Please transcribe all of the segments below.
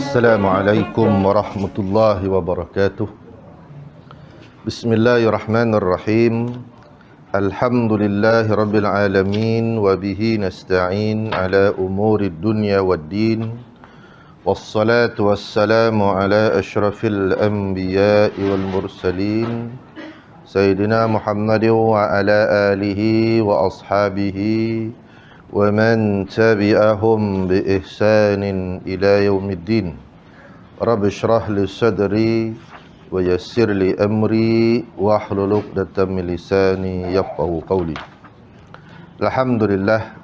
Assalamualaikum warahmatullahi wabarakatuh. Bismillahirrahmanirrahim. Alhamdulillahi rabbil alamin wa bihi nasta'in ala umurid dunya waddin. Wassalatu wassalamu ala asyrafil anbiya'i wal mursalin Sayyidina Muhammadin wa ala alihi wa ashabihi wa man tabi'ahum bi ihsanin ila yaumiddin. Rabbi shrah li sadri wa yassir li amri wahlul 'uqdatam min lisani yafqahu qawli. Alhamdulillah.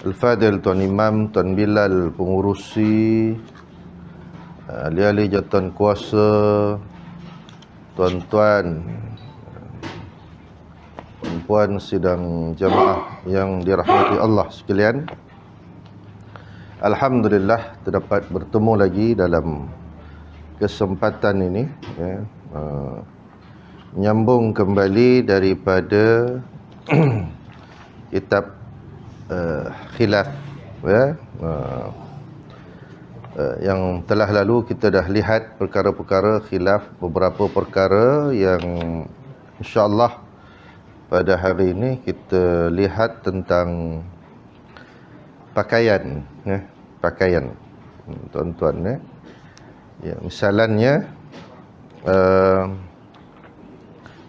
Al-Fadil Tuan Imam, Tuan Bilal pengurusi, ahli-ahli jawatan kuasa, tuan-tuan, puan sidang jamaah yang dirahmati Allah sekalian. Alhamdulillah terdapat bertemu lagi dalam kesempatan ini, menyambung kembali daripada kitab khilaf, yang telah lalu kita dah lihat perkara-perkara khilaf, beberapa perkara yang insya-Allah pada hari ini kita lihat tentang pakaian, pakaian, tuan-tuan, ya, misalannya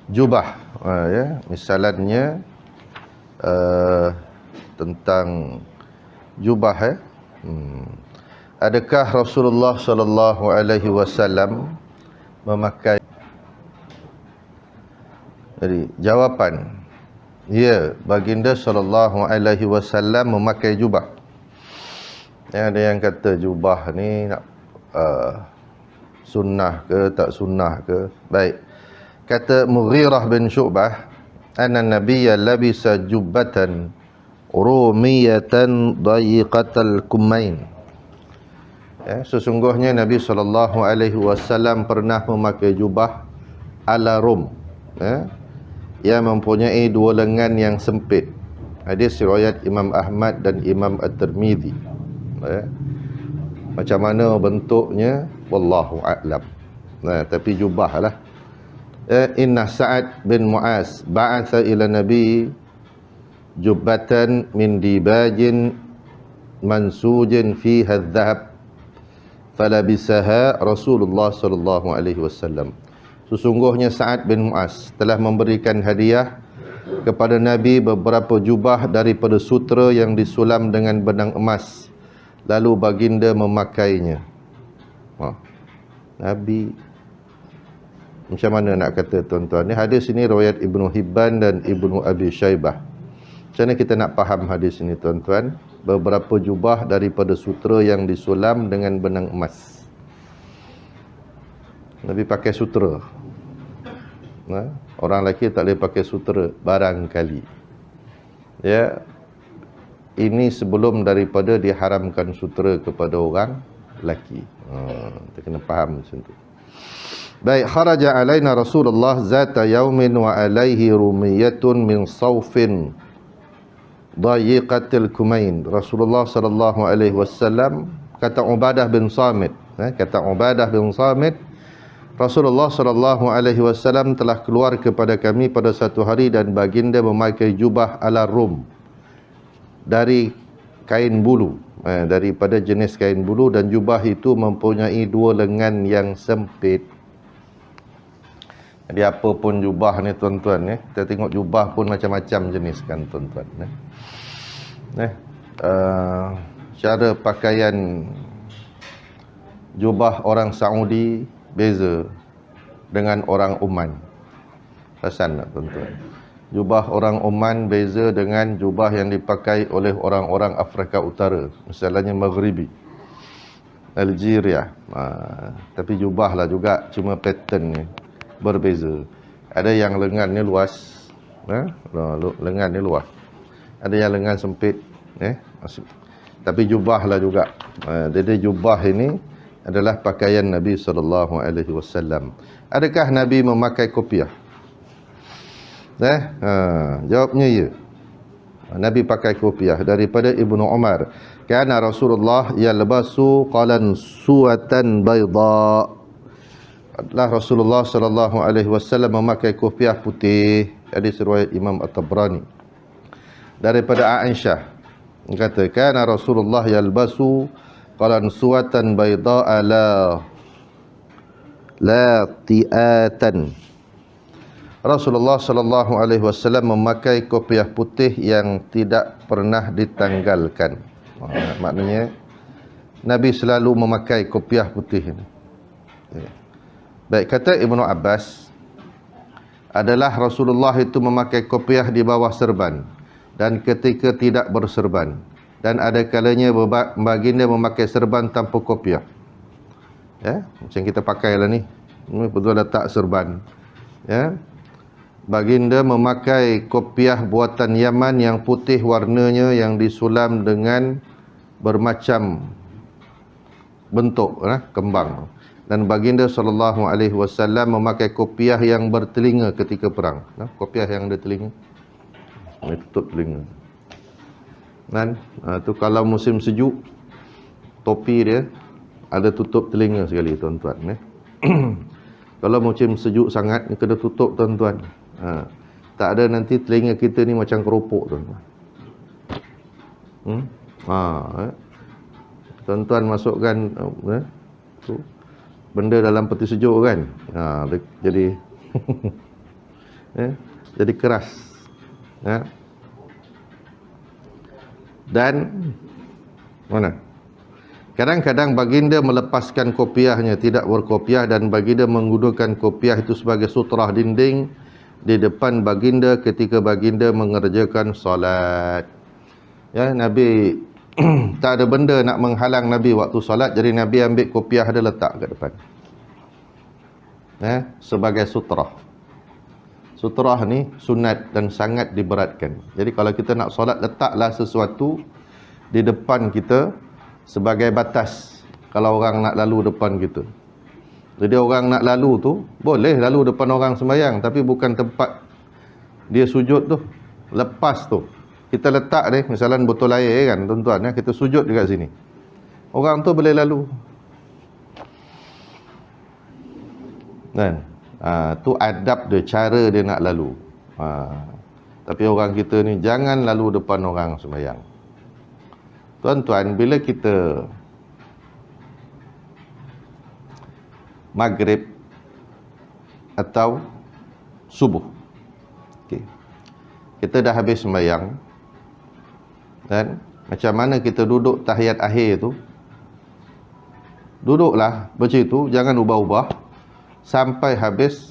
jubah, ya, misalannya tentang jubah, adakah Rasulullah sallallahu alaihi wasallam memakai? Jadi jawapan, ya, baginda sallallahu alaihi wasallam memakai jubah. Ada yang kata jubah ni nak sunnah ke tak sunnah ke? Baik. Kata Mughirah bin Syu'bah, anna nabiyya labisa jubbatan rumiyatan dayiqatal kumain. Ya, sesungguhnya Nabi sallallahu alaihi wasallam pernah memakai jubah ala Rum, yang mempunyai dua lengan yang sempit. Hadis riwayat Imam Ahmad dan Imam At-Tirmizi. Macam mana bentuknya wallahu a'lam. Tapi jubahlah. Inna Sa'ad bin Mu'az ba'atha ila Nabi jubbatan min dibajin mansujin fiha adh-dhahab falabisaha Rasulullah sallallahu alaihi wasallam. Sesungguhnya Sa'ad bin Mu'az telah memberikan hadiah kepada Nabi beberapa jubah daripada sutera yang disulam dengan benang emas. Lalu baginda memakainya. Nabi, macam mana nak kata tuan-tuan? Hadis ini riwayat Ibnu Hibban dan Ibnu Abi Syaibah. Macam mana kita nak faham hadis ini tuan-tuan? Beberapa jubah daripada sutera yang disulam dengan benang emas. Nabi pakai sutera. Orang lelaki tak boleh pakai sutera barangkali. Ya, ini sebelum daripada diharamkan sutera kepada orang lelaki. Kita kena faham macam tu. Baik, kharaja alaina Rasulullah zata yaumin wa alaihi rumiyatun min saufin dayiqatil kumain. Rasulullah sallallahu alaihi wasallam, kata Ubadah bin Samit, Rasulullah sallallahu alaihi wasallam telah keluar kepada kami pada satu hari dan baginda memakai jubah ala Rum dari kain bulu, daripada jenis kain bulu, dan jubah itu mempunyai dua lengan yang sempit. Jadi apa pun jubah ni tuan-tuan, kita tengok jubah pun macam-macam jenis kan tuan-tuan. Cara pakaian jubah orang Saudi beza dengan orang Oman. Perasan tak tuan-tuan? Jubah orang Oman beza dengan jubah yang dipakai oleh orang-orang Afrika Utara, misalnya Maghribi, Algeria. Tapi jubah lah juga, cuma pattern ni berbeza. Ada yang lengannya luas, lengan ni luas. Ada yang lengan sempit, tapi jubah lah juga. Jadi jubah ini adalah pakaian Nabi sallallahu alaihi wasallam. Adakah Nabi memakai kopiah? Jawabnya ya. Nabi pakai kopiah. Daripada Ibnu Umar, kana Rasulullah yalbasu qalan suwatan bayda. Adalah Rasulullah sallallahu alaihi wasallam memakai kopiah putih. Hadis riwayat Imam At-Tabrani. Daripada Aisyah, kata kana Rasulullah yalbasu qalan suwatan bayda la ti'atan. Rasulullah sallallahu alaihi wasallam memakai kopiah putih yang tidak pernah ditanggalkan. Maknanya Nabi selalu memakai kopiah putih ini. Baik, kata Ibnu Abbas, adalah Rasulullah itu memakai kopiah di bawah serban dan ketika tidak berserban, dan ada kalanya baginda memakai serban tanpa kopiah. Ya, macam kita pakailah ni. Ini betul letak serban. Ya. Baginda memakai kopiah buatan Yaman yang putih warnanya, yang disulam dengan bermacam bentuk kembang. Dan baginda sallallahu alaihi wasallam memakai kopiah yang bertelinga ketika perang. Kopiah yang ada telinga. Ini tutup telinga. Dan tu kalau musim sejuk, topi dia ada tutup telinga sekali, tuan-tuan. Kalau musim sejuk sangat, kena tutup, tuan-tuan. Tak ada nanti telinga kita ni macam keropok, tuan-tuan. Tuan-tuan masukkan tu benda dalam peti sejuk kan, jadi jadi keras. Dan mana? Kadang-kadang baginda melepaskan kopiahnya, tidak berkopiah, dan baginda menggunakan kopiah itu sebagai sutrah dinding di depan baginda ketika baginda mengerjakan solat. Ya, Nabi tak ada benda nak menghalang Nabi waktu solat, jadi Nabi ambil kopiah dia letak kat depan. Sebagai sutrah. Sutrah ni sunat dan sangat diberatkan. Jadi kalau kita nak solat, letaklah sesuatu di depan kita sebagai batas kalau orang nak lalu depan kita. Jadi orang nak lalu tu boleh lalu depan orang sembahyang, tapi bukan tempat dia sujud tu. Lepas tu kita letak ni, misalnya botol air kan, tuan-tuan, kita sujud dekat sini. Orang tu boleh lalu. Kan? Tu adab dia, cara dia nak lalu. Tapi orang kita ni jangan lalu depan orang sembahyang. Tuan-tuan, bila kita maghrib atau subuh, kita dah habis sembahyang, dan macam mana kita duduk tahiyat akhir tu, duduklah macam itu, jangan ubah-ubah sampai habis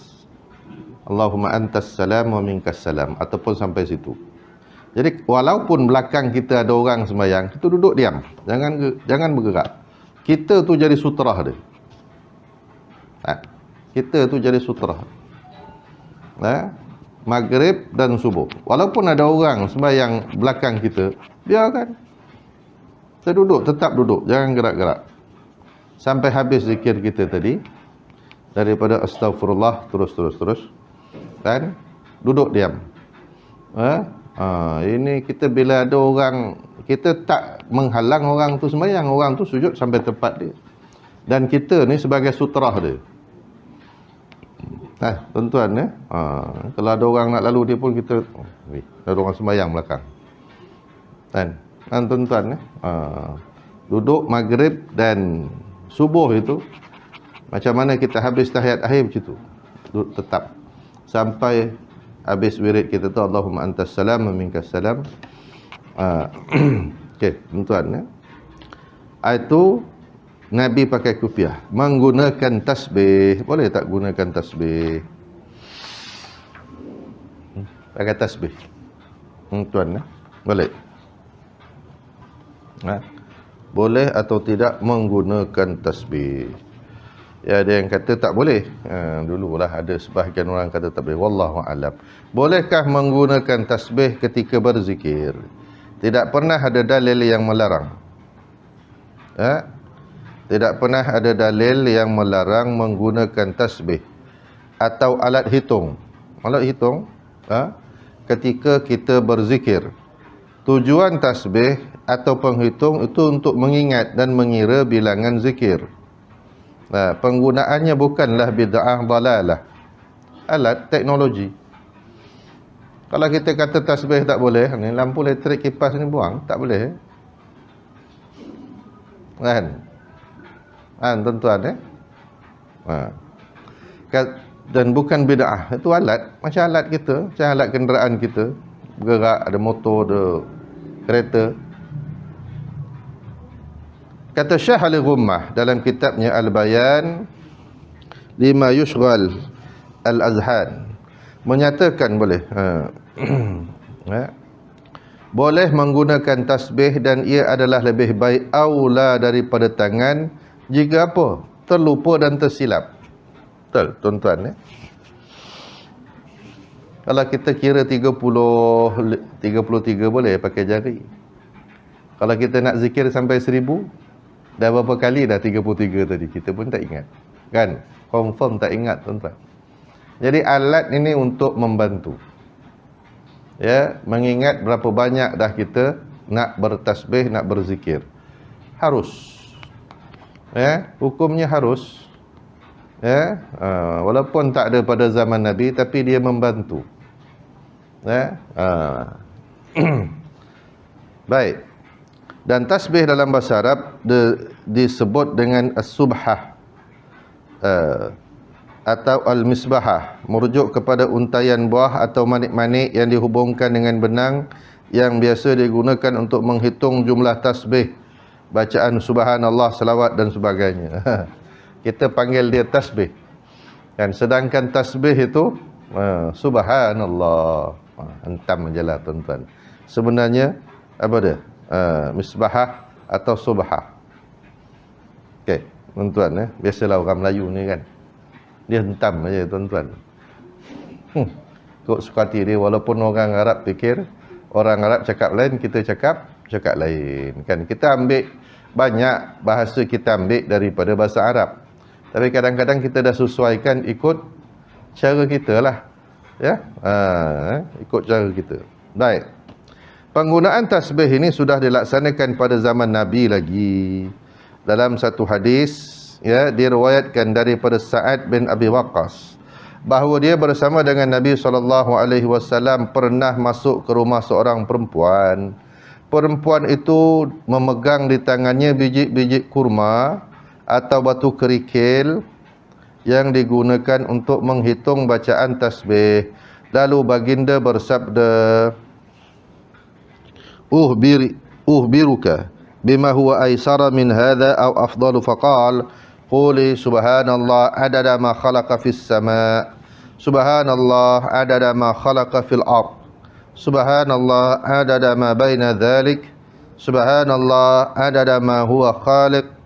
Allahumma antas salam wa minkas salam, ataupun sampai situ. Jadi walaupun belakang kita ada orang sembahyang, kita duduk diam, jangan bergerak. Kita tu jadi sutrah dia. Kita tu jadi sutrah. Maghrib dan subuh, walaupun ada orang sembahyang belakang kita, biarkan. Kita duduk, tetap duduk, jangan gerak-gerak sampai habis zikir kita tadi, daripada astaghfirullah terus, dan duduk diam. Ini kita bila ada orang, kita tak menghalang orang tu sembahyang, orang tu sujud sampai tempat dia, dan kita ni sebagai sutrah dia. Tuan-tuan, kalau ada orang nak lalu dia pun kita, ada orang sembahyang belakang. Kan tuan-tuan, duduk maghrib dan subuh itu macam mana kita habis tahiyat akhir macam tu, duduk tetap sampai habis wirid kita tu Allahumma antas salam wa minkas salam. Okey, tuan-tuan, itu Nabi pakai kopiah, menggunakan tasbih. Boleh tak gunakan tasbih? Pakai tasbih, tuan, boleh. Boleh atau tidak menggunakan tasbih? Ya, ada yang kata tak boleh. Dululah ada sebahagian orang kata tak boleh. Wallahu a'lam. Bolehkah menggunakan tasbih ketika berzikir? Tidak pernah ada dalil yang melarang. Tidak pernah ada dalil yang melarang menggunakan tasbih atau alat hitung. Alat hitung ketika kita berzikir. Tujuan tasbih atau penghitung itu untuk mengingat dan mengira bilangan zikir. Nah, penggunaannya bukanlah bid'ah dalalah. Alat teknologi. Kalau kita kata tasbih tak boleh, ni lampu elektrik kipas ni buang, tak boleh. Kan? Tuan-tuan dan bukan bid'ah, itu alat, macam alat kita, macam alat kenderaan kita, bergerak, ada motor, ada kereta. Kata Syekh Ali Ghummah dalam kitabnya Al-Bayan lima yushghal al-azhan, menyatakan boleh boleh menggunakan tasbih dan ia adalah lebih baik aula daripada tangan jika apa? Terlupa dan tersilap. Betul, tuan-tuan. Kalau kita kira 33 boleh pakai jari. Kalau kita nak zikir sampai 1000, dah berapa kali dah 33 tadi? Kita pun tak ingat. Kan? Confirm tak ingat, tuan-tuan. Jadi alat ini untuk membantu. Ya, mengingat berapa banyak dah kita nak bertasbih, nak berzikir. Harus. Ya, hukumnya harus. Ya, walaupun tak ada pada zaman Nabi, tapi dia membantu. Ya, baik. Dan tasbih dalam bahasa Arab disebut dengan as-subhah atau al-misbahah, merujuk kepada untaian buah atau manik-manik yang dihubungkan dengan benang yang biasa digunakan untuk menghitung jumlah tasbih, bacaan subhanallah, selawat dan sebagainya. Kita panggil dia tasbih. Dan sedangkan tasbih itu subhanallah. Hentam je lah, tuan-tuan. Sebenarnya apa dia? Misbahah atau subhah. Okey, tuan-tuan, biasalah orang Melayu ni kan, dia hentam aja, tuan-tuan. Kok suka hati dia, walaupun orang Arab fikir orang Arab cakap lain, kita cakap lain kan. Kita ambil banyak bahasa, kita ambil daripada bahasa Arab, tapi kadang-kadang kita dah sesuaikan ikut cara kita lah. Ya, ikut cara kita. Baik. Penggunaan tasbih ini sudah dilaksanakan pada zaman Nabi lagi. Dalam satu hadis, ya, diriwayatkan daripada Sa'ad bin Abi Waqqas bahawa dia bersama dengan Nabi SAW pernah masuk ke rumah seorang perempuan. Perempuan itu memegang di tangannya biji-biji kurma atau batu kerikil yang digunakan untuk menghitung bacaan tasbih. Lalu baginda bersabda, uhbiruka bima huwa aisara min hadha aw afdalu, faqal quli subhanallah adada ma khalaqa fis sama', subhanallah adada ma khalaqa fil ard, subhanallah adada ma baina dhalik, subhanallah adada ma huwa khaliq,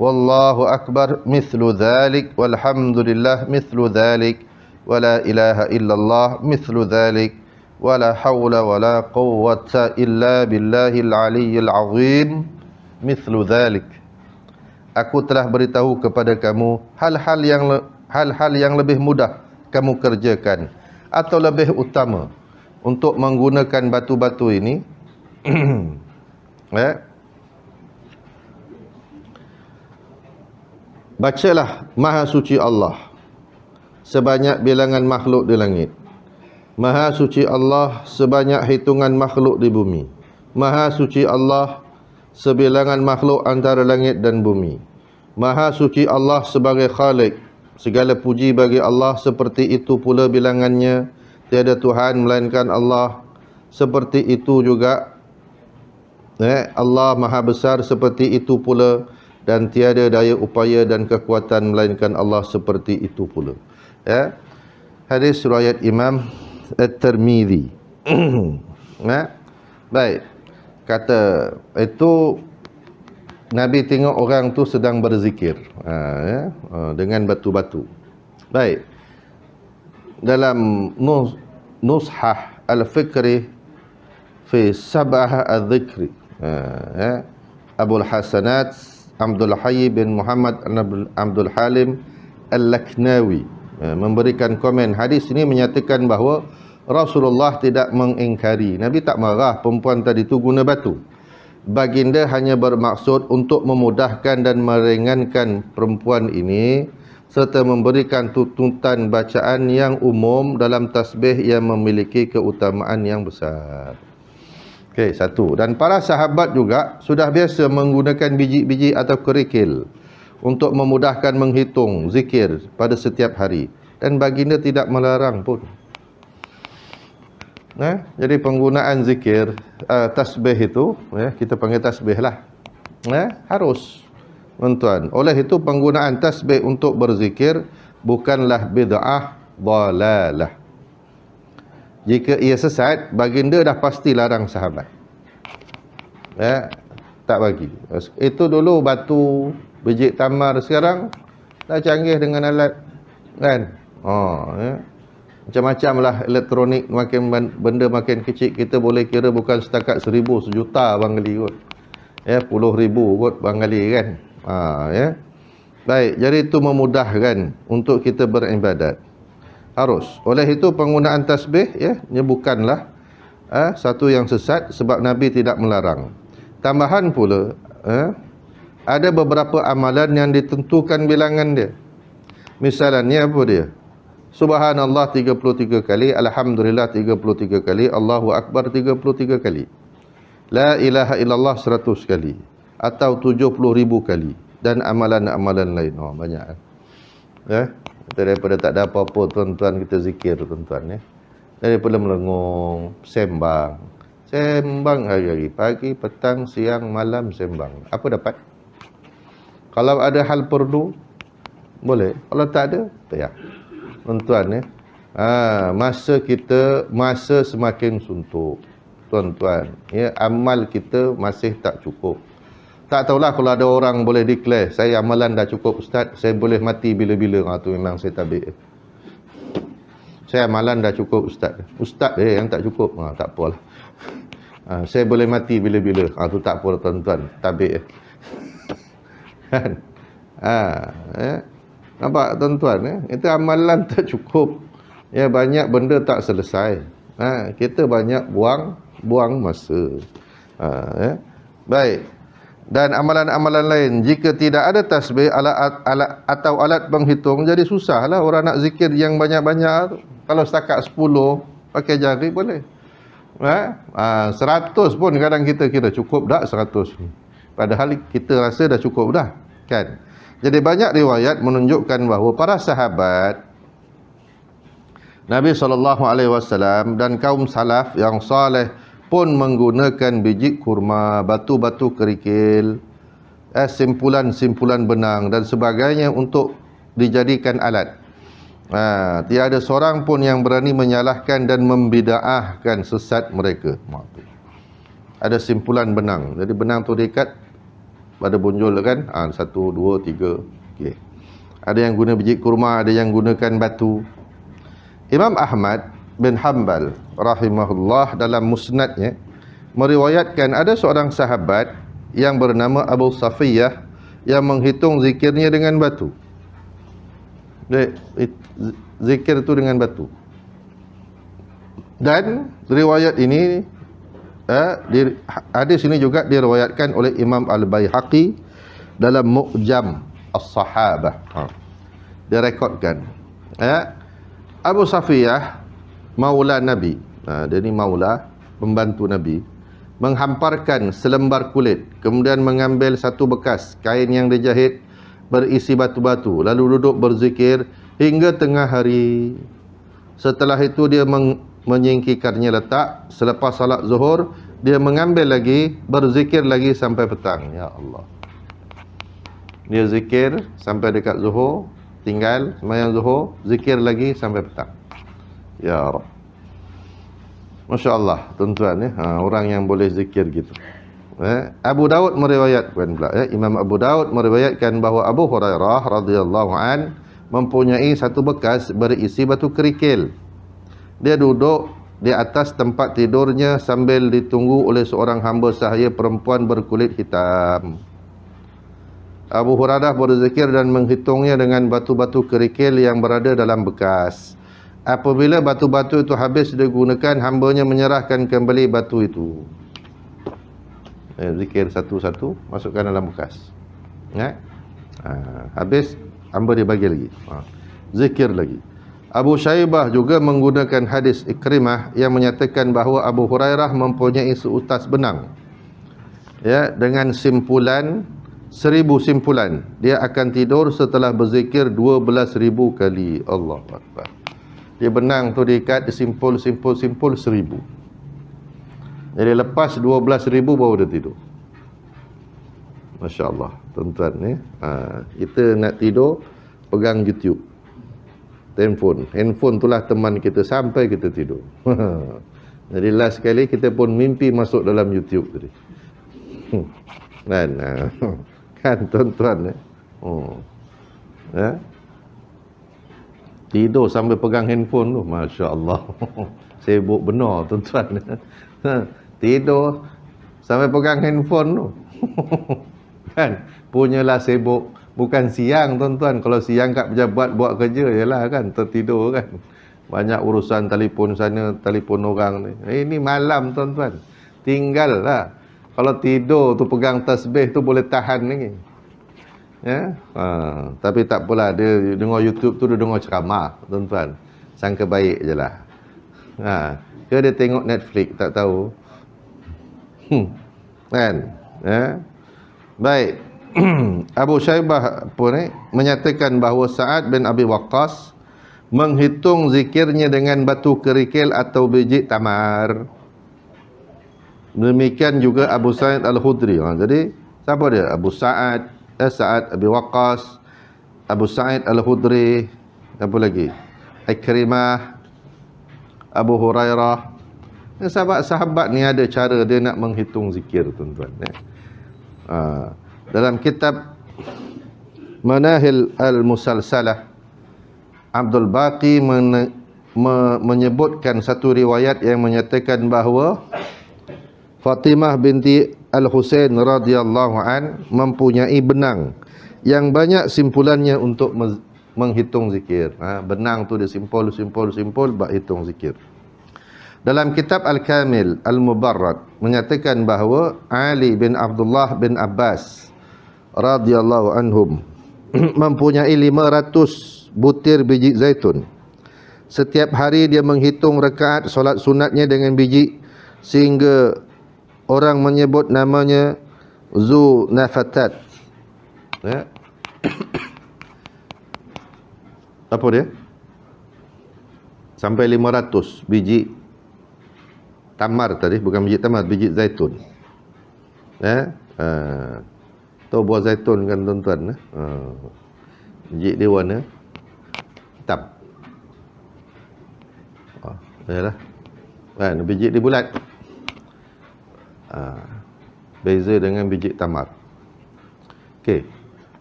wallahu akbar mithlu dhalik, walhamdulillah mithlu dhalik, wala ilaha illallah mithlu dhalik, wala hawla wala quwwata illa billahil aliyyil azim mithlu dhalik. Aku telah beritahu kepada kamu hal-hal yang lebih mudah kamu kerjakan atau lebih utama untuk menggunakan batu-batu ini. Bacalah Maha Suci Allah sebanyak bilangan makhluk di langit. Maha Suci Allah sebanyak hitungan makhluk di bumi. Maha Suci Allah sebilangan makhluk antara langit dan bumi. Maha Suci Allah sebagai Khalik. Segala puji bagi Allah, seperti itu pula bilangannya. Tiada Tuhan melainkan Allah. Seperti itu juga Allah Maha Besar, seperti itu pula. Dan tiada daya upaya dan kekuatan melainkan Allah, seperti itu pula. Ya. Hadis riwayat Imam At-Tirmidzi. Baik. Kata itu Nabi tengok orang tu sedang berzikir dengan batu-batu. Baik. Dalam Nushah Al-Fikri fi Sabah Al-Dhikri, Abul Hasanat Abdul Hayy bin Muhammad Abdul Halim Al-Laknawi memberikan komen. Hadis ini menyatakan bahawa Rasulullah tidak mengingkari. Nabi tak marah perempuan tadi tu guna batu. Baginda hanya bermaksud untuk memudahkan dan meringankan perempuan ini serta memberikan tuntutan bacaan yang umum dalam tasbih yang memiliki keutamaan yang besar. Okey, satu. Dan para sahabat juga sudah biasa menggunakan biji-biji atau kerikil untuk memudahkan menghitung zikir pada setiap hari. Dan baginda tidak melarang pun. Jadi penggunaan zikir, tasbih itu, kita panggil tasbih lah. Harus, tuan-tuan. Oleh itu penggunaan tasbih untuk berzikir bukanlah bid'ah dalalah. Jika ia sesat, baginda dah pasti larang sahabat. Tak bagi. Itu dulu batu, biji tamar, sekarang dah canggih dengan alat, kan? Macam-macam lah elektronik, makin benda makin kecil, kita boleh kira bukan setakat 1000, sejuta bang kali kot. Puluh ribu kot bang kali kan. Baik, jadi itu memudahkan untuk kita beribadat. Harus. Oleh itu penggunaan tasbih bukanlah satu yang sesat sebab Nabi tidak melarang. Tambahan pula, ada beberapa amalan yang ditentukan bilangan dia. Misalnya apa dia? Subhanallah 33 kali, Alhamdulillah 33 kali, Allahu Akbar 33 kali, La ilaha illallah 100 kali, atau 70,000 kali, dan amalan-amalan lain. Banyak daripada tak ada apa-apa, tuan-tuan, kita zikir, tuan-tuan. Daripada melengung, sembang hari-hari, pagi, petang, siang, malam, sembang. Apa dapat? Kalau ada hal perlu, boleh. Kalau tak ada, tak payah. Tuan-tuan, masa semakin suntuk, tuan-tuan. Amal kita masih tak cukup. Tak tahulah kalau ada orang boleh declare, saya amalan dah cukup ustaz, saya boleh mati bila-bila. Tu memang saya tabik. Saya amalan dah cukup ustaz. Ustaz yang tak cukup, tak apalah. Saya boleh mati bila-bila. Tu tak apa, tuan-tuan, tabik. Kan? Nampak, tuan-tuan? Itu amalan tak cukup. Banyak benda tak selesai. Kita banyak buang masa. Baik. Dan amalan-amalan lain, jika tidak ada tasbih atau alat penghitung, jadi susahlah orang nak zikir yang banyak-banyak. Kalau setakat 10 pakai jari boleh. 100 pun kadang kita kira cukup dah 100. Padahal kita rasa dah cukup dah, kan? Jadi banyak riwayat menunjukkan bahawa para sahabat Nabi SAW dan kaum salaf yang saleh pun menggunakan biji kurma, batu-batu kerikil, simpulan-simpulan benang dan sebagainya untuk dijadikan alat. Tiada seorang pun yang berani menyalahkan dan membida'ahkan sesat mereka. Ada simpulan benang. Jadi benang tu diikat pada bunjul kan, 1, 2, 3. Okay. Ada yang guna biji kurma, ada yang gunakan batu. Imam Ahmad bin Hanbal rahimahullah dalam musnadnya meriwayatkan ada seorang sahabat yang bernama Abu Safiyah yang menghitung zikirnya dengan batu. Zikir itu dengan batu. Dan riwayat ini hadis ini juga diriwayatkan oleh Imam Al-Baihaqi dalam Mu'jam As-Sahabah. Dia rekodkan. Abu Safiyah maula Nabi. Dia ni maula, pembantu Nabi. Menghamparkan selembar kulit, kemudian mengambil satu bekas kain yang dijahit berisi batu-batu, lalu duduk berzikir hingga tengah hari. Setelah itu dia menyingkirkannya letak. Selepas salat zuhur, dia mengambil lagi, berzikir lagi sampai petang. Ya Allah. Dia zikir sampai dekat zuhur, tinggal sembahyang zuhur, zikir lagi sampai petang. Ya Rabb. Masya Allah, tuan-tuan, orang yang boleh zikir gitu. Abu Daud meriwayatkan pula, Imam Abu Daud meriwayatkan bahawa Abu Hurairah radhiyallahu an mempunyai satu bekas berisi batu kerikil. Dia duduk di atas tempat tidurnya sambil ditunggu oleh seorang hamba sahaya perempuan berkulit hitam. Abu Hurairah berzikir dan menghitungnya dengan batu-batu kerikil yang berada dalam bekas. Apabila batu-batu itu habis digunakan, hambanya menyerahkan kembali batu itu. Zikir satu-satu, masukkan dalam bekas. Ya? Habis, hamba dia bagi lagi. Zikir lagi. Abu Syaibah juga menggunakan hadis Ikrimah yang menyatakan bahawa Abu Hurairah mempunyai seutas benang. Ya, dengan simpulan 1000 simpulan. Dia akan tidur setelah berzikir 12,000 kali. Allahu Akbar. Dia benang tu diikat, simpul 1000. Jadi lepas 12,000 baru dia tidur. Masya Allah, tuan-tuan ni. Kita nak tidur, pegang YouTube. Handphone itulah teman kita sampai kita tidur. Jadi last sekali kita pun mimpi masuk dalam YouTube tadi. Kan tuan-tuan ya? Tidur sambil pegang handphone tu, Masya Allah. Sibuk benar tuan-tuan. Tidur sambil pegang handphone tu. Kan, punyalah sibuk. Bukan siang tuan-tuan. Kalau siang kat pejabat buat kerja, yalah kan, tertidur kan. Banyak urusan telefon sana, telefon orang ni. Ini malam tuan-tuan. Tinggallah. Kalau tidur tu pegang tasbih tu boleh tahan lagi. Ya? Tapi tak apalah, dia dengar YouTube tu, dia dengar ceramah tuan-tuan. Sangka baik je lah. Ke dia tengok Netflix, tak tahu. Kan? Ya? Baik. Abu Syaibah pun menyatakan bahawa Sa'ad bin Abi Waqqas menghitung zikirnya dengan batu kerikil atau biji tamar. Demikian juga Abu Sa'id Al-Khudri. Jadi siapa dia? Abu Sa'ad, Sa'ad Abi Waqqas, Abu Sa'id Al-Khudri, apa lagi? Ikrimah, Abu Hurairah. Sahabat-sahabat ni ada cara dia nak menghitung zikir tuan-tuan. Dalam kitab Manahil Al-Musalsalah, Abdul Baqi menyebutkan satu riwayat yang menyatakan bahawa Fatimah binti Al-Husain radhiyallahu an mempunyai benang yang banyak simpulannya untuk menghitung zikir. Benang tu dia simpul, bak hitung zikir. Dalam kitab Al-Kamil Al-Mubarrad menyatakan bahawa Ali bin Abdullah bin Abbas radhiyallahu anhum mempunyai 500 butir biji zaitun. Setiap hari dia menghitung rakaat solat sunatnya dengan biji sehingga orang menyebut namanya Zu Nafatat. Ya. Apa dia? Sampai 500 biji tamar tadi, bukan biji tamar, biji zaitun. Ya. Tahu buah zaitun kan tuan-tuan? Biji dia warna hitam. Yalah. Kan biji dia bulat. Beza dengan biji tamar. Okey.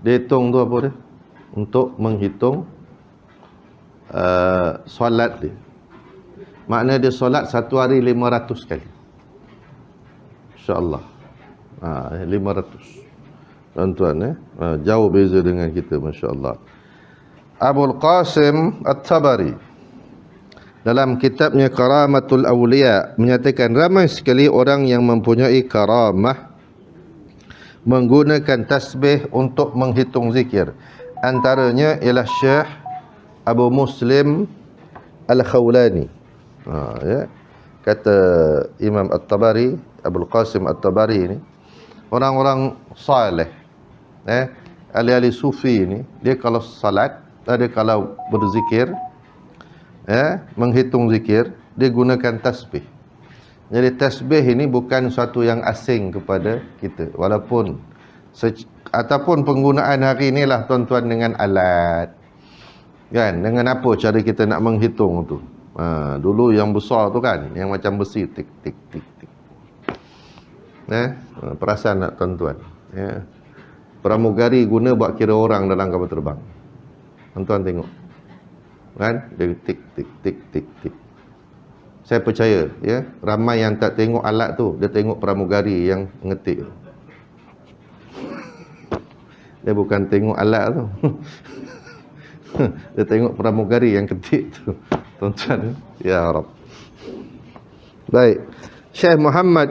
Dia hitung tu apa dia? Untuk menghitung solat dia. Makna dia solat satu hari 500 kali. InsyaAllah. 500. Tuan-tuan jauh beza dengan kita, masya-Allah. Abul Qasim At-Tabari dalam kitabnya Karamatul Awliya menyatakan ramai sekali orang yang mempunyai karamah menggunakan tasbih untuk menghitung zikir. Antaranya ialah Syekh Abu Muslim Al-Khawlani. Ya. Kata Imam At-Tabari, Abul Qasim At-Tabari ini, orang-orang saleh, ahli-ahli sufi ini, dia kalau salat, dia kalau berzikir, menghitung zikir, dia gunakan tasbih. Jadi tasbih ini bukan suatu yang asing kepada kita, walaupun ataupun penggunaan hari inilah tuan-tuan dengan alat, kan, dengan apa cara kita nak menghitung tu. Dulu yang besar tu kan, yang macam besi, tik tik tik tik. Perasan tak tuan-tuan? Pramugari guna buat kira orang dalam kapal terbang. Tuan-tuan tengok, kan, dia tik tik tik tik tik. Saya percaya, ya, ramai yang tak tengok alat tu, dia tengok pramugari yang ngetik. Dia bukan tengok alat tu. Dia tengok pramugari yang ketik tu. tuan-tuan. Ya Rabb. Baik. Syekh Muhammad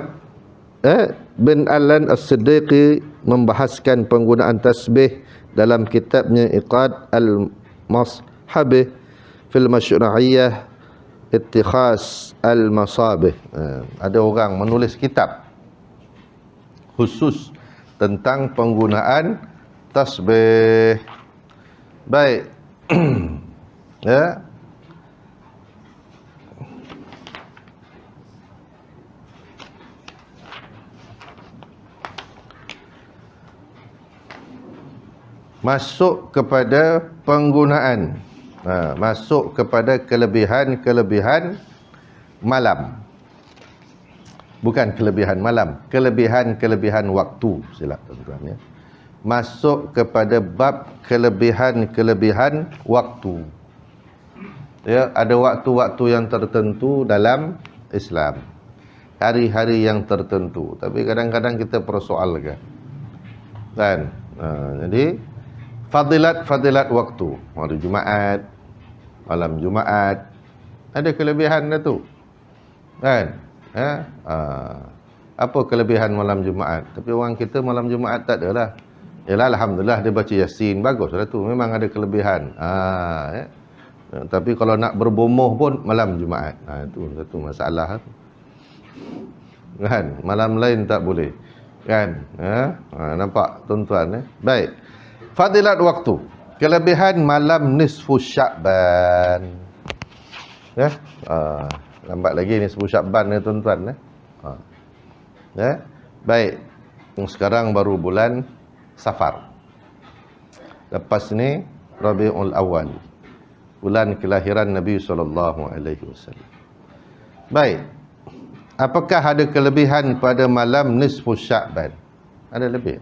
bin Alan As-Siddiqi membahaskan penggunaan tasbih dalam kitabnya Iqad Al-Mashabih fil Masyru'iyyah Ittikhas Al-Masabih. Ada orang menulis kitab khusus tentang penggunaan tasbih. Baik. Ya. Masuk kepada penggunaan, masuk kepada kelebihan-kelebihan malam. Bukan kelebihan malam, kelebihan-kelebihan waktu. Silap tuan-tuan ya. Masuk kepada bab kelebihan-kelebihan waktu. Ya, ada waktu-waktu yang tertentu dalam Islam. Hari-hari yang tertentu. Tapi kadang-kadang kita persoalkan. Kan? Jadi fadilat waktu. Hari Jumaat, malam Jumaat, ada kelebihan dah tu. Kan? Apa kelebihan malam Jumaat? Tapi orang kita malam Jumaat tak ada lah. Yalah, alhamdulillah dia baca Yasin, bagus lah tu. Memang ada kelebihan. Ya. Tapi kalau nak berbomoh pun malam Jumaat. Itu satu masalah. Kan? Malam lain tak boleh. Kan? Nampak tuan-tuan? Baik. Fadilat waktu. Kelebihan malam nisfu Sya'ban. Ya. Lambat lagi nisfu Sya'ban ni tuan-tuan. Ya. Baik. Sekarang baru bulan Safar. Lepas ni Rabiul Awal. Bulan kelahiran Nabi SAW. Baik. Apakah ada kelebihan pada malam nisfu Sya'ban? Ada lebih.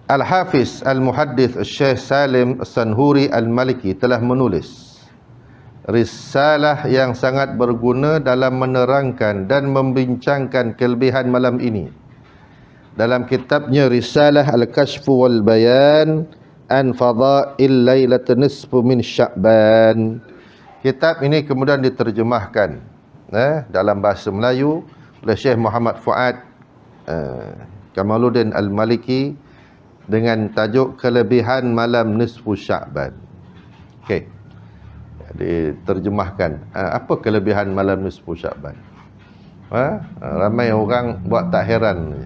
Al-Hafiz Al-Muhaddith Syekh Salim As-Sanhuri Al-Maliki telah menulis risalah yang sangat berguna dalam menerangkan dan membincangkan kelebihan malam ini. Dalam kitabnya Risalah Al-Kashfu Wal Bayan an Fadail Lailatul Nisfu min Sya'ban. Kitab ini kemudian diterjemahkan dalam bahasa Melayu oleh Syekh Muhammad Fuad Kamaluddin Al-Maliki dengan tajuk Kelebihan Malam Nisfu Sya'ban. Okey. Diterjemahkan. Apa kelebihan malam nisfu Sya'ban? Ramai orang buat tak heran.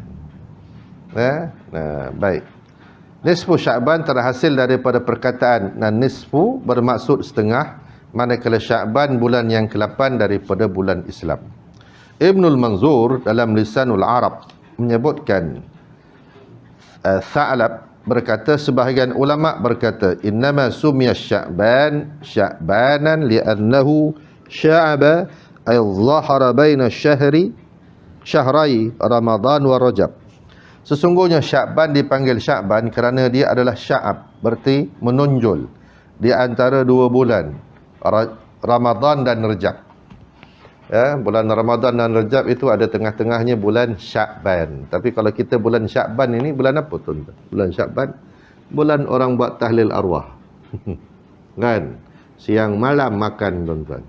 Baik. Nisfu Sya'ban terhasil daripada perkataan nisfu bermaksud setengah, manakala Sya'ban bulan yang ke-8 daripada bulan Islam. Ibnul Manzur dalam Lisanul Arab menyebutkan Tha'lab berkata, sebahagian ulama berkata, innama sumiya Sya'ban Sya'banan li'annahu sya'aba ay dhahara baina syahrai Ramadan wa Rajab. Sesungguhnya Sya'ban dipanggil Sya'ban kerana dia adalah sya'ab, berarti menonjol di antara dua bulan, Ramadan dan Rajab. Ya, bulan Ramadan dan Rajab itu ada tengah-tengahnya bulan Sya'ban. Tapi kalau kita bulan Sya'ban ini bulan apa tuan-tuan? Bulan Sya'ban, bulan orang buat tahlil arwah. Kan? Siang malam makan tuan-tuan.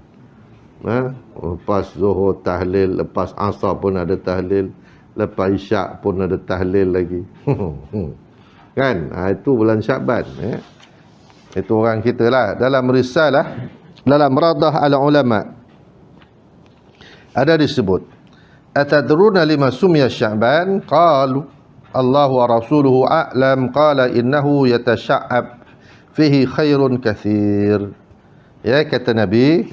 Lepas Zuhur tahlil, lepas Asar pun ada tahlil, lepas Isyak pun ada tahlil lagi. Kan? Itu bulan Sya'ban. Itu orang kita lah. Dalam risalah, dalam Radah al-Ulama, ada disebut, atadruna lima sumya Sya'ban? Qalu Allah wa rasuluhu a'lam. Qala innahu yatasha'ab fihi khairun kathir. Ya, kata Nabi,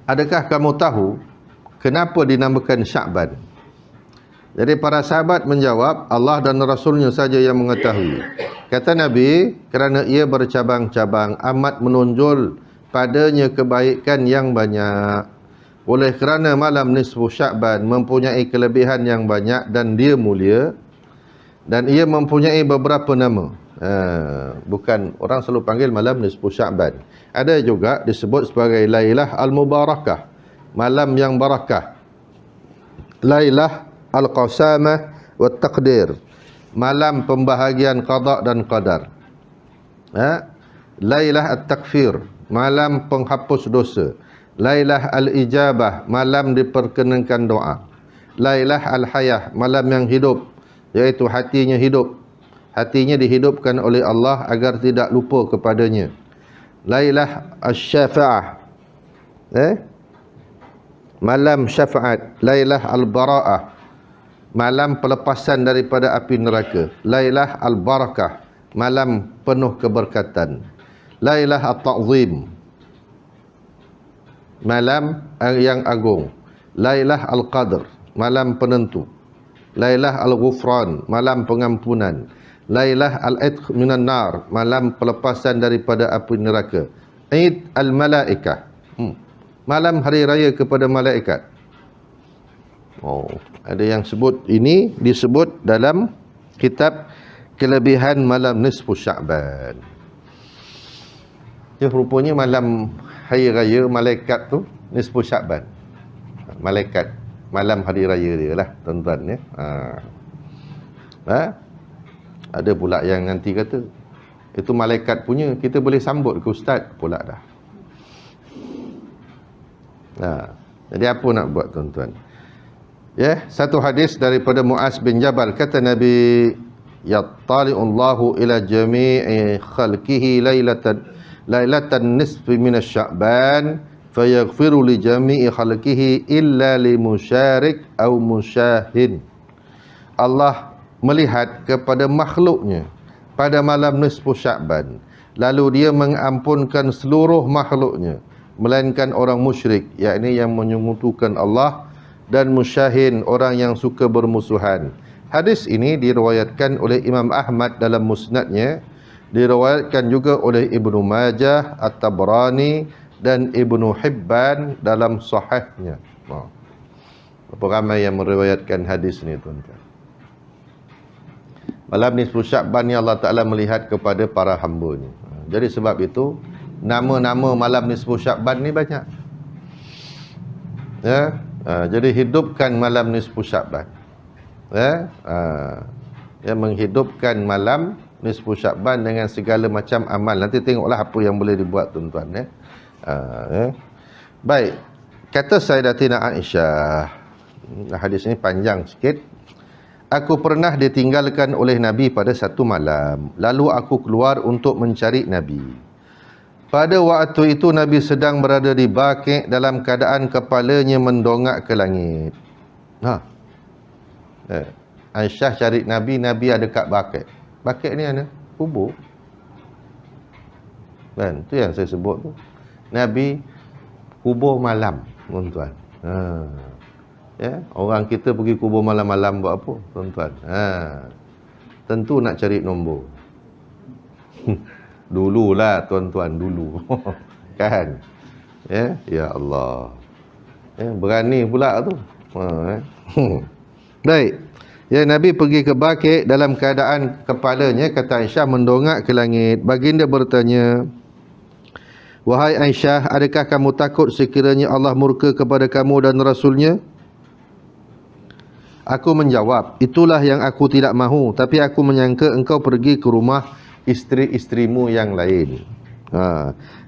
adakah kamu tahu kenapa dinamakan Sya'ban? Jadi para sahabat menjawab, Allah dan Rasulnya saja yang mengetahui. Kata Nabi, kerana ia bercabang-cabang, amat menonjol padanya kebaikan yang banyak. Oleh kerana malam nisfu Sya'ban mempunyai kelebihan yang banyak dan dia mulia, dan ia mempunyai beberapa nama. Bukan, orang selalu panggil malam nisfu Sya'ban. Ada juga disebut sebagai Lailah Al-Mubarakah, malam yang barakah. Lailah Al-Qasamah wa Taqdir, malam pembahagian qada dan qadar. Lailah at-takfir, malam penghapus dosa. Lailah al-ijabah, malam diperkenankan doa. Lailah al-hayah, malam yang hidup, iaitu hatinya hidup. Hatinya dihidupkan oleh Allah agar tidak lupa kepadanya. Lailah asy-syafa'ah, malam syafaat. Lailah al-bara'ah, malam pelepasan daripada api neraka. Lailah al-barakah, malam penuh keberkatan. Lailah at-ta'zim, malam yang agung. Lailah al-qadr, malam penentu. Lailah al-ghufran, malam pengampunan. Lailah al-itq minan nar, malam pelepasan daripada api neraka. Eid al-malaikah, malam hari raya kepada malaikat. Ada yang sebut ini disebut dalam kitab kelebihan malam nisfu Sya'ban. Rupanya malam hari raya malaikat tu nisfu Sya'ban. Malaikat malam hari raya dia lah, tuan-tuan ya. Ada pula yang nanti kata itu malaikat punya, kita boleh sambut ke ustaz pula dah. Jadi apa nak buat, tuan-tuan? Satu hadis daripada Muaz bin Jabal, kata Nabi, yattali'ullahu ila jami'i khalqihi lailatan nisfi minasy sya'ban fayaghfiru li jami'i khalqihi illa li musyarik aw musyahin. Allah melihat kepada makhluknya pada malam nisfu Sya'ban, lalu dia mengampunkan seluruh makhluknya melainkan orang musyrik, yakni yang menyekutukan Allah, dan musyahin, orang yang suka bermusuhan. Hadis ini diriwayatkan oleh Imam Ahmad dalam musnadnya, diriwayatkan juga oleh Ibnu Majah, At-Tabrani dan Ibnu Hibban dalam sahihnya. Berapa ramai yang meriwayatkan hadis ini, tuan-tuan. Malam nisfu Sya'ban ni Allah Ta'ala melihat kepada para hamba-Nya. Jadi sebab itu nama-nama malam nisfu Sya'ban ni banyak. Jadi hidupkan malam nisfu Sya'ban. Menghidupkan malam nisfu Sya'ban dengan segala macam amal. Nanti tengoklah apa yang boleh dibuat, tuan-tuan. Baik, kata Sayyidatina Aisyah, hadis ini panjang sikit. Aku pernah ditinggalkan oleh Nabi pada satu malam, lalu aku keluar untuk mencari Nabi. Pada waktu itu Nabi sedang berada di Baqi' dalam keadaan kepalanya mendongak ke langit. Aisyah cari Nabi, Nabi ada kat Baqi'. Baqi' ni mana? Kubur. Kan, tu yang saya sebut tu. Nabi kubur malam, tuan-tuan. Orang kita pergi kubur malam-malam buat apa, tuan-tuan? Tentu nak cari nombor. Dululah, tuan-tuan, dulu. Kan? Ya Allah. Berani pula tu. Baik. Nabi pergi ke Baqi' dalam keadaan kepalanya, kata Aisyah, mendongak ke langit. Baginda bertanya, wahai Aisyah, adakah kamu takut sekiranya Allah murka kepada kamu dan Rasulnya? Aku menjawab, itulah yang aku tidak mahu, tapi aku menyangka engkau pergi ke rumah isteri-isterimu yang lain.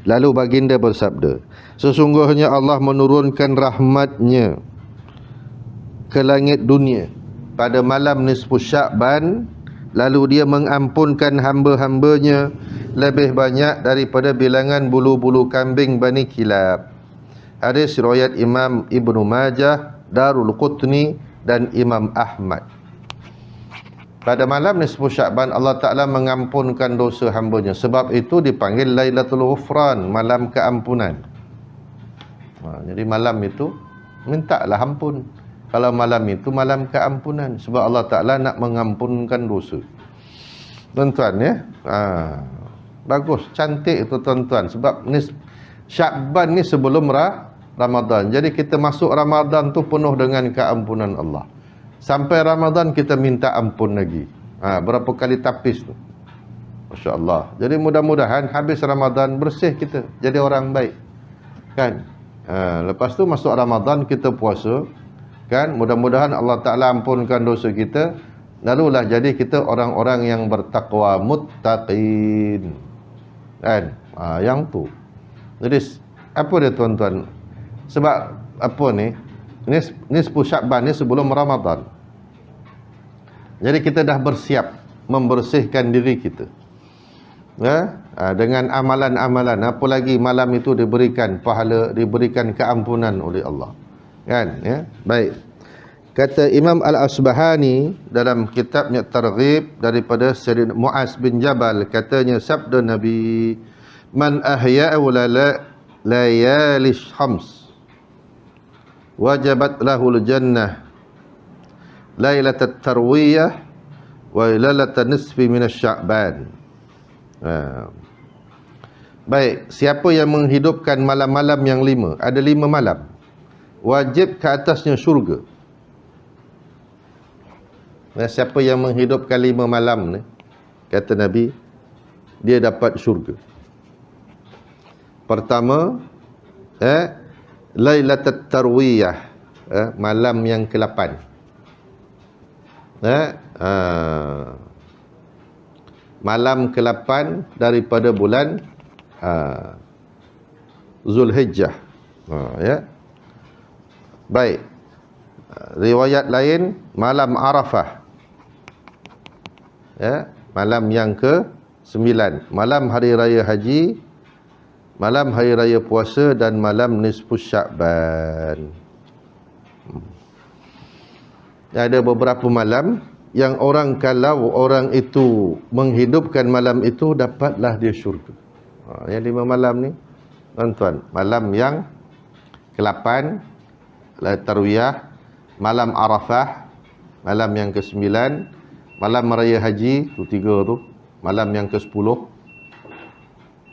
Lalu baginda bersabda, sesungguhnya Allah menurunkan rahmatnya ke langit dunia pada malam nisfu Sya'ban, lalu dia mengampunkan hamba-hambanya lebih banyak daripada bilangan bulu-bulu kambing Bani Kilab. Hadis riwayat Imam Ibnu Majah, Darul Qutni dan Imam Ahmad. Pada malam nisfu Sya'ban Allah Ta'ala mengampunkan dosa hambanya. Sebab itu dipanggil Lailatul Ghufran, malam keampunan. Jadi malam itu mintalah ampun. Kalau malam itu malam keampunan, sebab Allah Ta'ala nak mengampunkan dosa. Tuan-tuan bagus, cantik itu, tuan-tuan. Sebab Sya'ban ni sebelum Ramadan. Jadi kita masuk Ramadan tu penuh dengan keampunan Allah. Sampai Ramadan kita minta ampun lagi. Berapa kali tapis tu. Masya Allah. Jadi mudah-mudahan habis Ramadan bersih kita, jadi orang baik. Kan? Lepas tu masuk Ramadan kita puasa. Kan? Mudah-mudahan Allah Ta'ala ampunkan dosa kita. Lalulah jadi kita orang-orang yang bertakwa, muttaqin. Kan? Yang tu. Jadi apa dia tuan-tuan? Sebab apa ni? Nisfu Sya'ban ni sebelum Ramadan. Jadi kita dah bersiap membersihkan diri kita. Ya? Dengan amalan-amalan, apa lagi malam itu diberikan pahala, diberikan keampunan oleh Allah. Kan? Ya? Baik. Kata Imam Al-Asbahani dalam kitabnya Targhib daripada Sayyidina Mu'az bin Jabal, katanya sabda Nabi, man ahya'u layali khams wajabat lahul jannah lailatat tarwiyah wa lailatat nisfi minas Sya'ban. Baik, siapa yang menghidupkan malam-malam yang 5, ada 5 malam, wajib ke atasnya syurga. Siapa yang menghidupkan 5 malam ni, kata Nabi, dia dapat syurga. Pertama, Lailatul Tarwiyah, malam yang ke-8. Malam ke-8 daripada bulan Zulhijjah. Ya. Baik. Riwayat lain, malam Arafah. Ya, malam yang ke-9, malam hari raya haji, malam hari raya puasa, dan malam nisfu Sya'ban. Ada beberapa malam yang kalau orang itu menghidupkan malam itu, dapatlah dia syurga. Yang 5 malam ni, tuan-tuan, malam yang ke-8 Tarwiyah, malam Arafah, malam yang ke-9, malam raya haji, tu 3 tu, malam yang ke-10.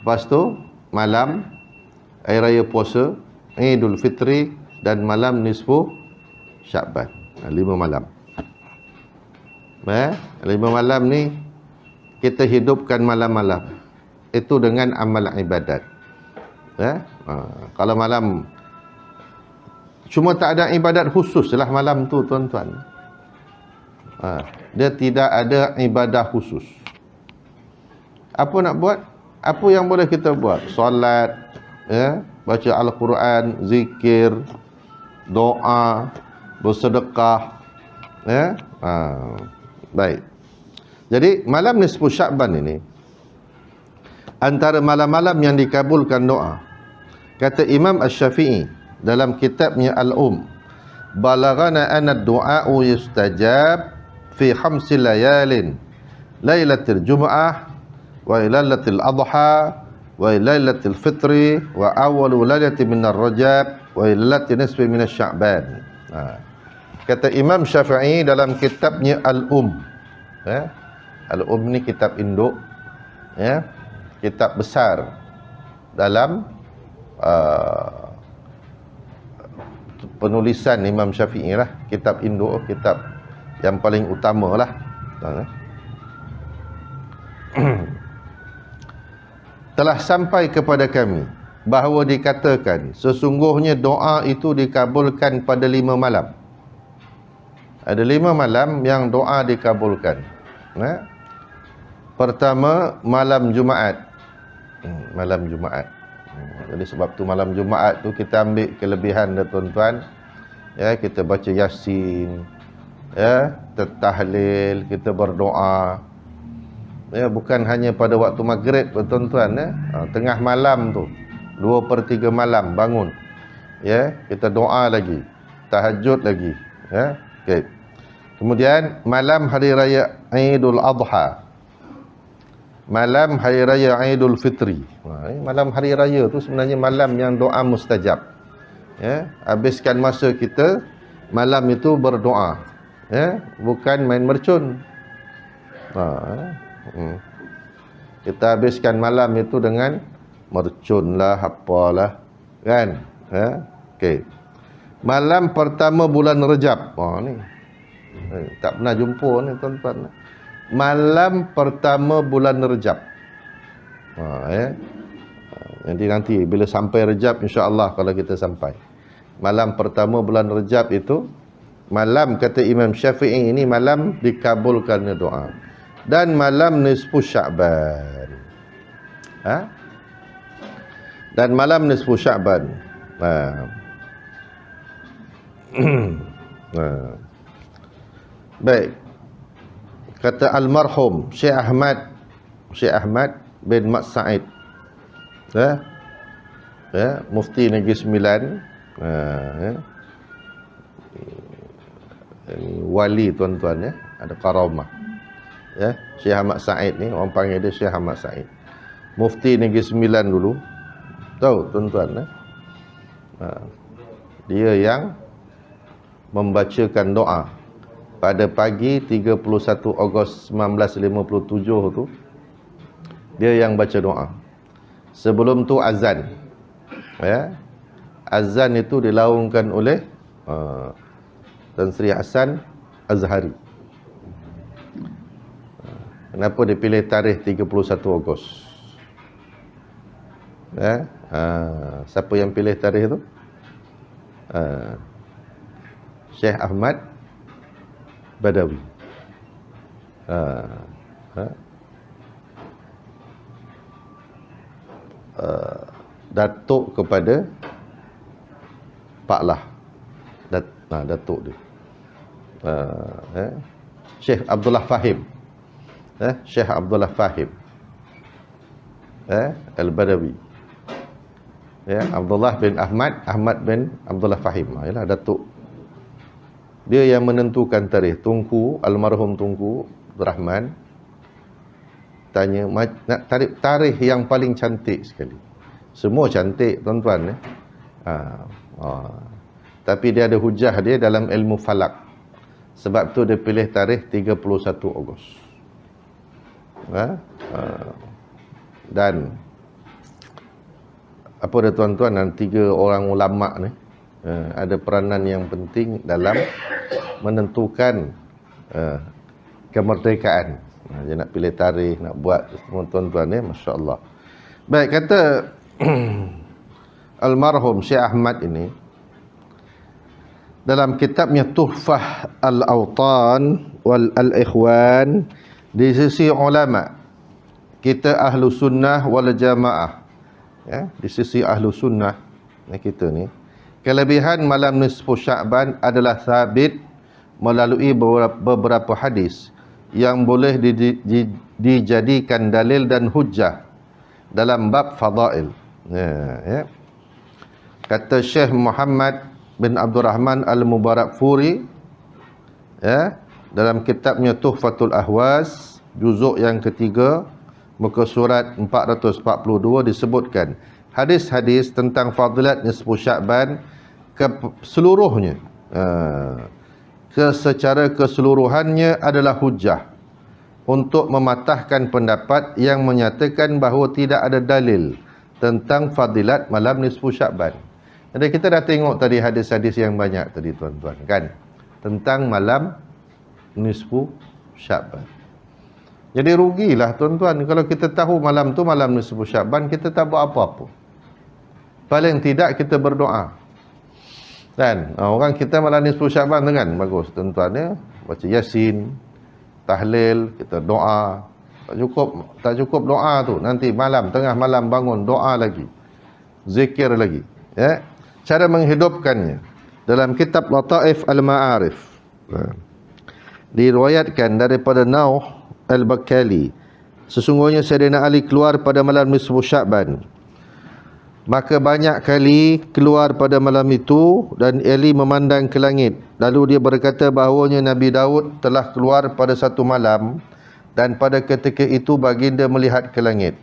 Lepas tu malam hari raya puasa, Idul Fitri, dan malam nisfu Sya'ban. 5 malam. 5 malam ni kita hidupkan malam-malam itu dengan amal ibadat. Kalau malam cuma tak ada ibadat khusus lah malam tu, tuan-tuan. Dia tidak ada ibadah khusus. Apa nak buat? Apa yang boleh kita buat? Solat, baca Al-Quran, zikir, doa, bersedekah. Baik. Jadi malam nisfu Sya'ban ini antara malam-malam yang dikabulkan doa. Kata Imam Asy-Syafi'i dalam kitabnya Al-Um, balaghana anna ad-du'a'u yustajab fi 5 layalin, lailatul jum'ah wa lailatul adha wa lailatul fitri wa awwalu lailatin minar rajab wa lailatul nisfi minas Sya'ban. Kata Imam Syafi'i dalam kitabnya Al-Um. Al-Um ni kitab induk, kitab besar dalam penulisan Imam Syafi'i lah. Kitab induk, kitab yang paling utama lah. Telah sampai kepada kami bahawa dikatakan sesungguhnya doa itu dikabulkan pada 5 malam. Ada 5 malam yang doa dikabulkan. Pertama, malam Jumaat. Malam Jumaat. Jadi sebab tu malam Jumaat tu kita ambil kelebihan dah, tuan-tuan. Kita baca Yasin, tahlil, kita berdoa. Bukan hanya pada waktu maghrib, tuan-tuan. Tengah malam tu, 2/3 malam bangun. Kita doa lagi, tahajud lagi. Okay. Kemudian malam hari raya Idul Adha, malam hari raya Idul Fitri. Malam hari raya tu sebenarnya malam yang doa mustajab. Habiskan masa kita malam itu berdoa, bukan main mercun. Kita habiskan malam itu dengan mercun lah, apalah, kan? Okey. Malam pertama bulan Rejab. Ni tak pernah jumpa ni, tuan-tuan. Malam pertama bulan Rejab. Jadi nanti bila sampai Rejab, insya-Allah, kalau kita sampai malam pertama bulan Rejab itu, Malam, kata Imam Syafi'i, ini malam dikabulkannya doa. Dan malam nisfu Sya'ban. Dan malam nisfu Sya'ban. Baik. Kata almarhum Syekh Ahmad bin Mat Said, Mufti Negeri Sembilan, wali tuan-tuan, ada karamah. Syekh Ahmad Said ni, orang panggil dia Syekh Ahmad Said, Mufti Negeri Sembilan dulu. Tahu tuan-tuan, dia yang membacakan doa pada pagi 31 Ogos 1957 tu. Dia yang baca doa. Sebelum tu azan. Azan itu dilaungkan oleh Tan Sri Hasan Azhari. Kenapa dia pilih tarikh 31 Ogos? Siapa yang pilih tarikh tu? Syekh Ahmad Badawi. Datuk kepada Pak Lah. Datuk dia. Syekh Abdullah Fahim. Syekh Abdullah Fahim Al-Badawi. Abdullah bin Ahmad bin Abdullah Fahim. Ialah datuk. Dia yang menentukan tarikh. Tunku, almarhum Tunku Rahman tanya nak tarikh yang paling cantik sekali. Semua cantik tuan-tuan, tapi dia ada hujah dia dalam ilmu falak. Sebab tu dia pilih tarikh 31 Ogos. Dan apa dia tuan-tuan, dan 3 orang ulama ni ada peranan yang penting dalam menentukan kemerdekaan. Dia nak pilih tarikh, nak buat semua tuan-tuan, masya-Allah. Baik, kata almarhum Syekh Ahmad ini dalam kitabnya Tuhfah Al-Awtan wal Al-Ikhwan, di sisi ulama kita ahlu sunnah wal jamaah, di sisi ahlu sunnah kita ni, kelebihan malam nisfu Sya'ban adalah sabit melalui beberapa hadis yang boleh dijadikan dalil dan hujjah dalam bab fadail. Kata Syekh Muhammad bin Abdul Rahman Al-Mubarakfuri, dalam kitabnya Tuhfatul Ahwas, juzuk yang ketiga, muka surat 442, disebutkan hadis-hadis tentang fadilat nisfu Sya'ban seluruhnya, secara keseluruhannya adalah hujjah untuk mematahkan pendapat yang menyatakan bahawa tidak ada dalil tentang fadilat malam nisfu Sya'ban. Jadi kita dah tengok tadi hadis-hadis yang banyak tadi tuan-tuan, kan, tentang malam nisfu Sya'ban. Jadi rugilah tuan-tuan kalau kita tahu malam tu malam nisfu Sya'ban, kita tak buat apa-apa. Paling tidak kita berdoa, kan. Orang kita malam nisfu Sya'ban tu kan bagus tuan-tuan, baca Yasin, tahlil, kita doa. Tak cukup doa tu, nanti malam, tengah malam bangun doa lagi, zikir lagi, cara menghidupkannya. Dalam kitab Lataif Al-Ma'arif diriwayatkan daripada Nauh Al-Bakali, sesungguhnya Sayyidina Ali keluar pada malam nisfu Sya'ban, maka banyak kali keluar pada malam itu, dan Ali memandang ke langit. Lalu dia berkata bahawanya Nabi Daud telah keluar pada satu malam, dan pada ketika itu baginda melihat ke langit.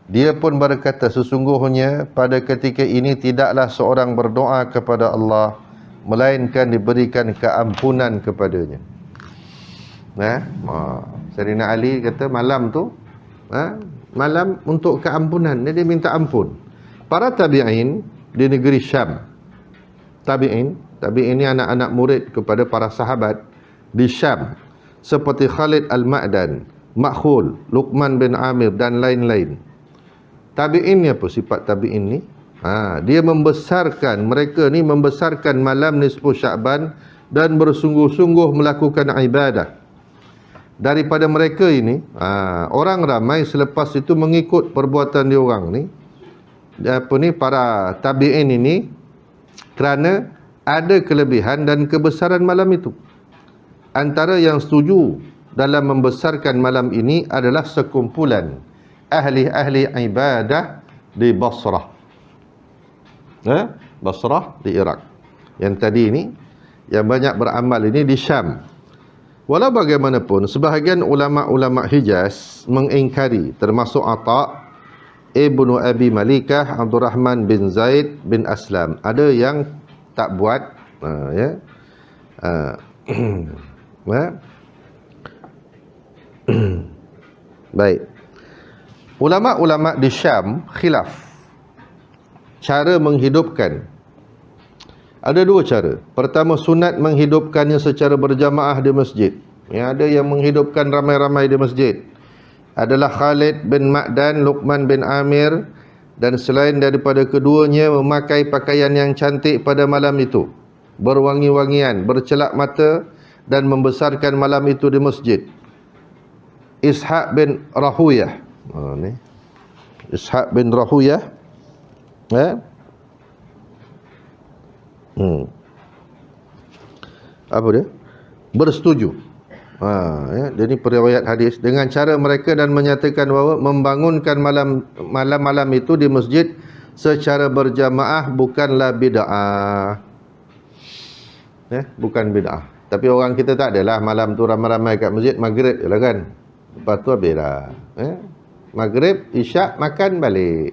Dia pun berkata, sesungguhnya pada ketika ini tidaklah seorang berdoa kepada Allah melainkan diberikan keampunan kepadanya. Sayyidina Ali kata malam tu malam untuk keampunan, dia minta ampun. Para tabi'in di negeri Syam, tabi'in ini anak-anak murid kepada para sahabat di Syam, seperti Khalid Al-Ma'dan, Makhul, Luqman bin Amir dan lain-lain. Tabi'in ni apa sifat tabi'in ni? Dia membesarkan, mereka ni membesarkan malam nisfu Sya'ban dan bersungguh-sungguh melakukan ibadah. Daripada mereka ini, orang ramai selepas itu mengikut perbuatan diorang ni, para tabi'in ini, kerana ada kelebihan dan kebesaran malam itu. Antara yang setuju dalam membesarkan malam ini adalah sekumpulan ahli-ahli ibadah di Basrah. Basrah di Iraq. Yang tadi ini, yang banyak beramal ini di Syam. Walau bagaimanapun, sebahagian ulama-ulama Hijaz mengingkari, termasuk Atha, Ibnu Abi Malikah, Abdul Rahman bin Zaid bin Aslam. Ada yang tak buat, baik. Ulama-ulama di Syam khilaf cara menghidupkan. Ada dua cara. Pertama, sunat menghidupkannya secara berjamaah di masjid. Ada yang menghidupkan ramai-ramai di masjid adalah Khalid bin Ma'dan, Luqman bin Amir, dan selain daripada keduanya memakai pakaian yang cantik pada malam itu, berwangi-wangian, bercelak mata, dan membesarkan malam itu di masjid. Ishaq bin Rahuyah, Ishaq bin Rahuyah, apa dia? Bersetuju. Dia ni periwayat hadis dengan cara mereka dan menyatakan bahawa membangunkan malam-malam itu di masjid secara berjamaah bukanlah bid'ah. Bukan bid'ah. Tapi orang kita tak adalah malam tu ramai-ramai kat masjid, maghrib je lah kan. Lepas tu habis dah. Maghrib, isyak, makan balik.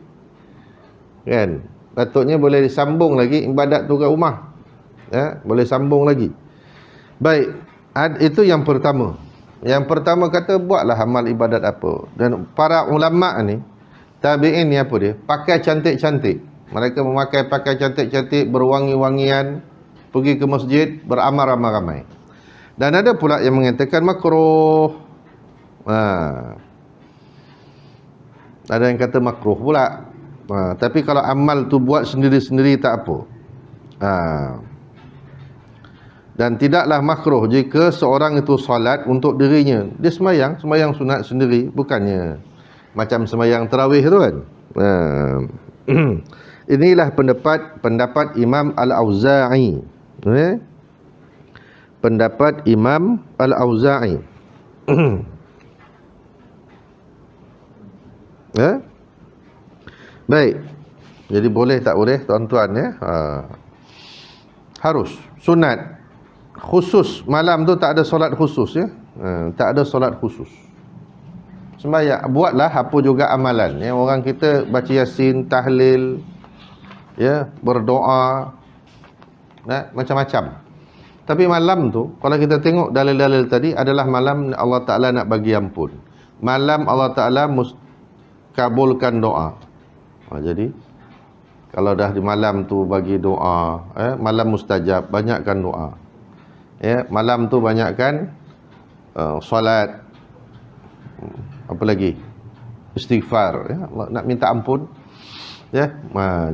Kan? Patutnya boleh disambung lagi ibadat tu kat rumah. Boleh sambung lagi. Baik, itu yang pertama. Yang pertama kata buatlah amal ibadat apa. Dan para ulama ni, tabi'in ni apa dia? Pakai cantik-cantik. Mereka memakai pakai cantik-cantik, berwangi-wangian, pergi ke masjid, beramal ramai-ramai. Dan ada pula yang mengatakan makruh. Ada yang kata makruh pula. Tapi kalau amal tu buat sendiri-sendiri tak apa. Dan tidaklah makruh jika seorang itu solat untuk dirinya. Dia sembahyang sunat sendiri, bukannya macam sembahyang tarawih tu kan. Inilah pendapat Imam Al-Auza'i. Pendapat Imam Al-Auza'i. Baik. Jadi boleh tak boleh tuan-tuan ya? Harus sunat. Khusus malam tu tak ada solat khusus ya. Tak ada solat khusus. Sembahyang, buatlah apa juga amalan ya. Orang kita baca Yasin, tahlil, ya, berdoa, macam-macam. Tapi malam tu, kalau kita tengok dalil-dalil tadi, adalah malam Allah Ta'ala nak bagi ampun. Malam Allah Ta'ala kabulkan doa. Jadi kalau dah di malam tu bagi doa, malam mustajab, banyakkan doa. Malam tu banyakkan solat, apa lagi, istighfar, nak minta ampun.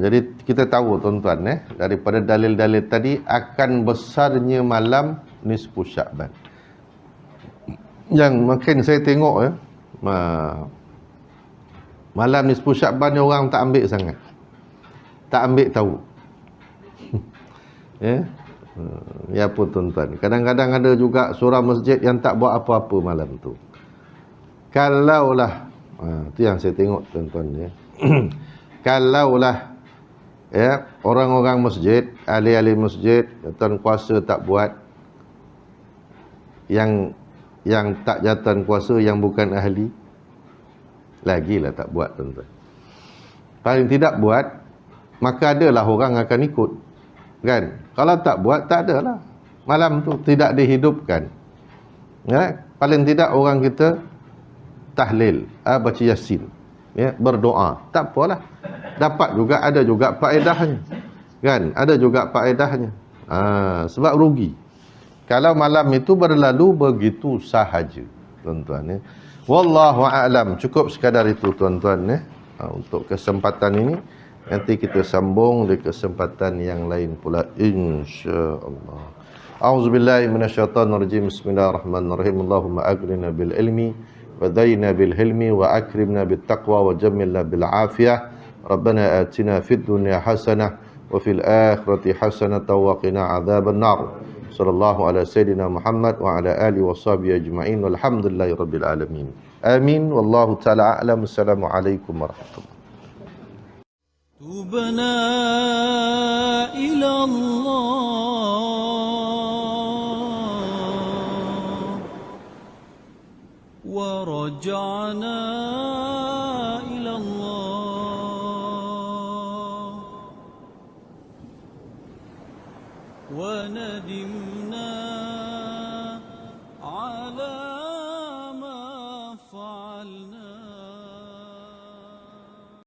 Jadi kita tahu tuan-tuan daripada dalil-dalil tadi akan besarnya malam nisfu Sya'ban. Yang mungkin saya tengok malam nisfu Sya'ban ni orang tak ambil sangat, tak ambil tahu. Ya pun tuan-tuan, kadang-kadang ada juga surah masjid yang tak buat apa-apa malam tu. Kalaulah tu yang saya tengok tuan-tuan kalaulah orang-orang masjid, ahli-ahli masjid, tuan kuasa tak buat, yang tak jatuh kuasa, yang bukan ahli, lagilah tak buat tuan-tuan. Paling tidak buat, maka adalah orang akan ikut, kan? Kalau tak buat, tak adalah. Malam tu tidak dihidupkan. Paling tidak orang kita tahlil, baca Yasin, berdoa, tak apalah. Dapat juga, ada juga faedahnya, kan? Ada juga faedahnya. Sebab rugi kalau malam itu berlalu begitu sahaja, tuan-tuan. Wallahu a'lam. Cukup sekadar itu tuan-tuan untuk kesempatan ini. Nanti kita sambung di kesempatan yang lain pula, insya-Allah. A'udzu billahi minasyaitonir rajim. Bismillahirrahmanirrahim. Allahumma aghnina bil ilmi wa dhayyina bil hilmi wa akrimna bit taqwa wa jammilna bil afiyah. Rabbana atina fid dunya hasanah wa fil akhirati hasanah wa qina adzaban nar. Sallallahu ala sayyidina Muhammad wa ala alihi wa sahbihi ajma'in. Walhamdulillahi rabbil alamin. Amin. Wallahu ta'ala a'lam. Assalamualaikum warahmatullahi wabarakatuh. تبنا إلى الله ورجعنا إلى الله وندمنا